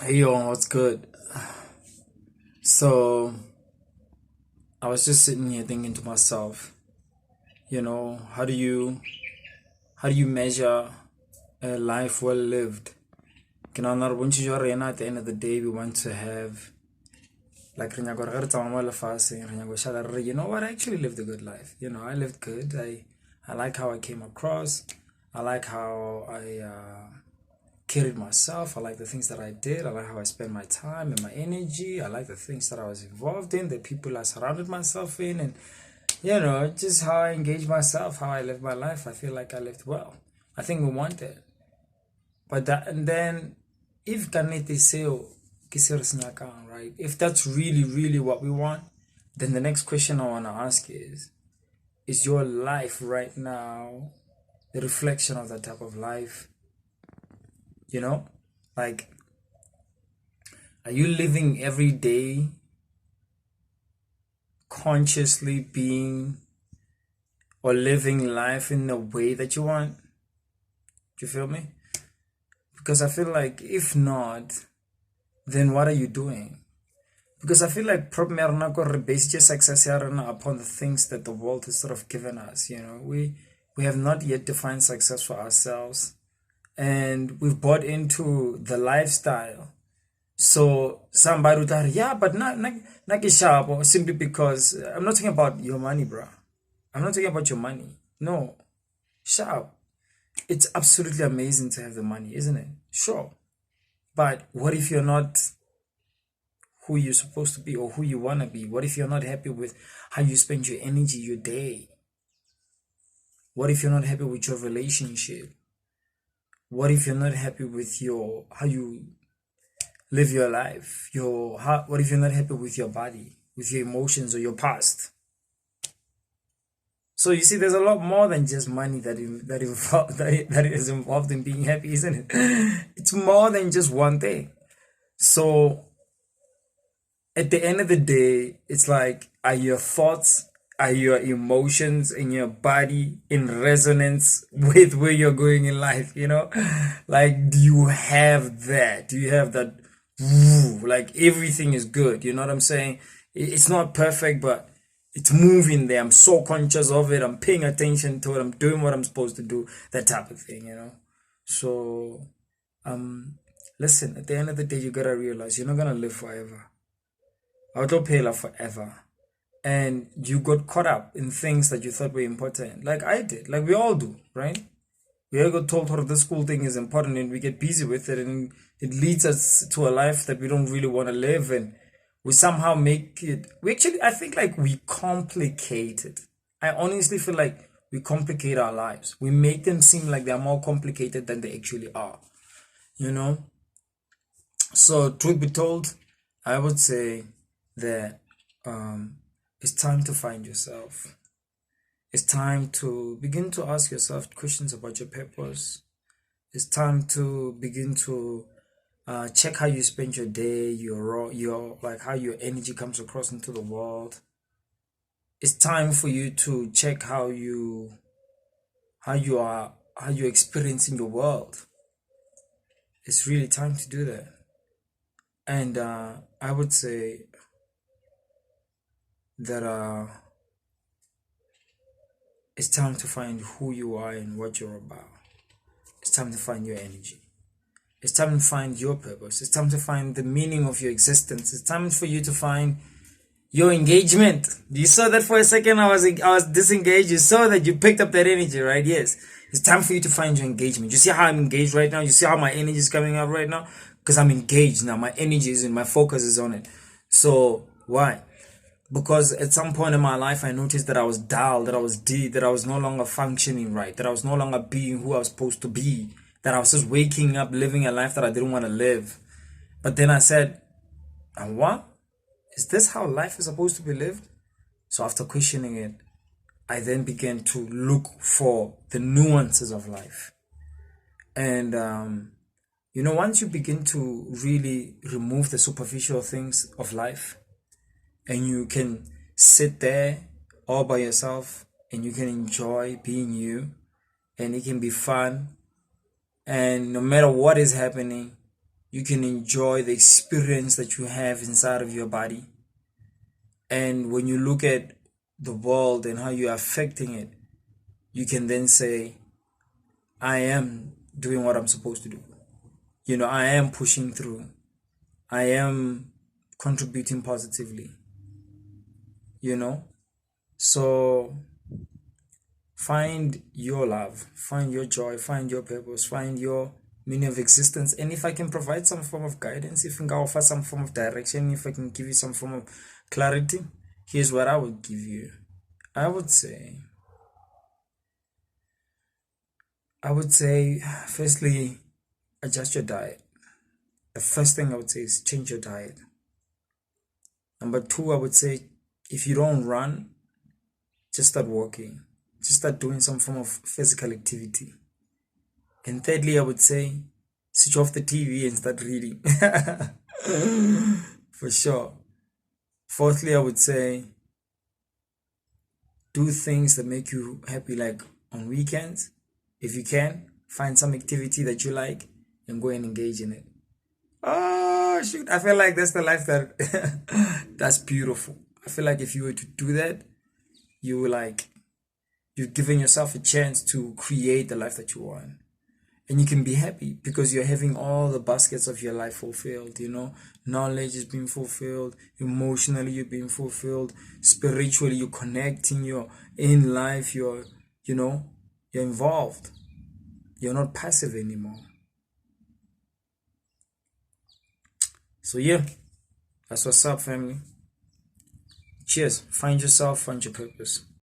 Hey yo, what's good? So I was just sitting here thinking to myself, how do you measure a life well lived? Can I not want you at the end of the day we want to have like you know what, I actually lived a good life. I lived good. I like how I came across. I like how I carried myself. I like the things that I did. I like how I spent my time and my energy. I like the things that I was involved in, the people I surrounded myself in, and just how I engaged myself, how I lived my life. I feel like I lived well. I think we want it. But that, and then if kanete seo right? If that's really, really what we want, then the next question I want to ask is your life right now the reflection of that type of life? You know? Like, are you living every day consciously being or living life in the way that you want? Do you feel me? Because I feel like if not, then what are you doing? Because I feel like problem ya rona ke base success ya rona upon the things that the world has sort of given us. We have not yet defined success for ourselves, and we've bought into the lifestyle. So somebody would say, yeah, but not sharp, or simply because I'm not talking about your money, bro. I'm not talking about your money. No, sharp. It's absolutely amazing to have the money, isn't it? Sure. But what if you're not who you're supposed to be or who you want to be? What if you're not happy with how you spend your energy, your day? What if you're not happy with your relationship? What if you're not happy with your how you live your life? What if you're not happy with your body, with your emotions or your past? So you see, there's a lot more than just money that is involved in being happy, isn't it? It's more than just one thing. So at the end of the day, it's like, are your thoughts, are your emotions in your body in resonance with where you're going in life? Like, do you have that? Do you have that? Like, everything is good. You know what I'm saying? It's not perfect, but it's moving there. I'm so conscious of it. I'm paying attention to it. I'm doing what I'm supposed to do. That type of thing. So, listen, at the end of the day, you gotta realize you're not gonna live forever. Autopilot forever. And you got caught up in things that you thought were important. Like I did. Like we all do, right? We all got told how this school thing is important and we get busy with it, and it leads us to a life that we don't really want to live, and we somehow make it I think like we complicate it. I honestly feel like we complicate our lives. We make them seem like they're more complicated than they actually are. You know? So truth be told, I would say that it's time to find yourself. It's time to begin to ask yourself questions about your purpose. It's time to begin to check how you spend your day, your like how your energy comes across into the world. It's time for you to check how you're experiencing your world. It's really time to do that. And I would say that it's time to find who you are and what you're about. It's time to find your energy. It's time to find your purpose. It's time to find the meaning of your existence. It's time for you to find your engagement. You saw that for a second. I was disengaged. You saw that you picked up that energy, right? Yes. It's time for you to find your engagement. You see how I'm engaged right now? You see how my energy is coming up right now? Because I'm engaged now. My energy is in, my focus is on it. So why? Because at some point in my life, I noticed that I was dull, that I was dead, that I was no longer functioning right, that I was no longer being who I was supposed to be, that I was just waking up, living a life that I didn't want to live. But then I said, and what? Is this how life is supposed to be lived? So after questioning it, I then began to look for the nuances of life. And, once you begin to really remove the superficial things of life, and you can sit there all by yourself and you can enjoy being you, and it can be fun, and no matter what is happening, You can enjoy the experience that you have inside of your body. And when you look at the world and how you're affecting it, you can then say, I am doing what I'm supposed to do. I am pushing through. I am contributing positively. So find your love, find your joy, find your purpose, find your meaning of existence. And if I can provide some form of guidance, if I can offer some form of direction, if I can give you some form of clarity, here's what I would give you. I would say, firstly, adjust your diet. The first thing I would say is change your diet. Number two, I would say, if you don't run, just start walking. Just start doing some form of physical activity. And thirdly, I would say, switch off the TV and start reading. For sure. Fourthly, I would say, do things that make you happy, like on weekends. If you can, find some activity that you like and go and engage in it. Oh, shoot. I feel like that's the life that's beautiful. I feel like if you were to do that, you've given yourself a chance to create the life that you want. And you can be happy because you're having all the baskets of your life fulfilled. Knowledge is being fulfilled, emotionally you're being fulfilled, spiritually you're connecting, you're in life, you're involved. You're not passive anymore. So yeah, that's what's up, family. Cheers. Find yourself, find your purpose.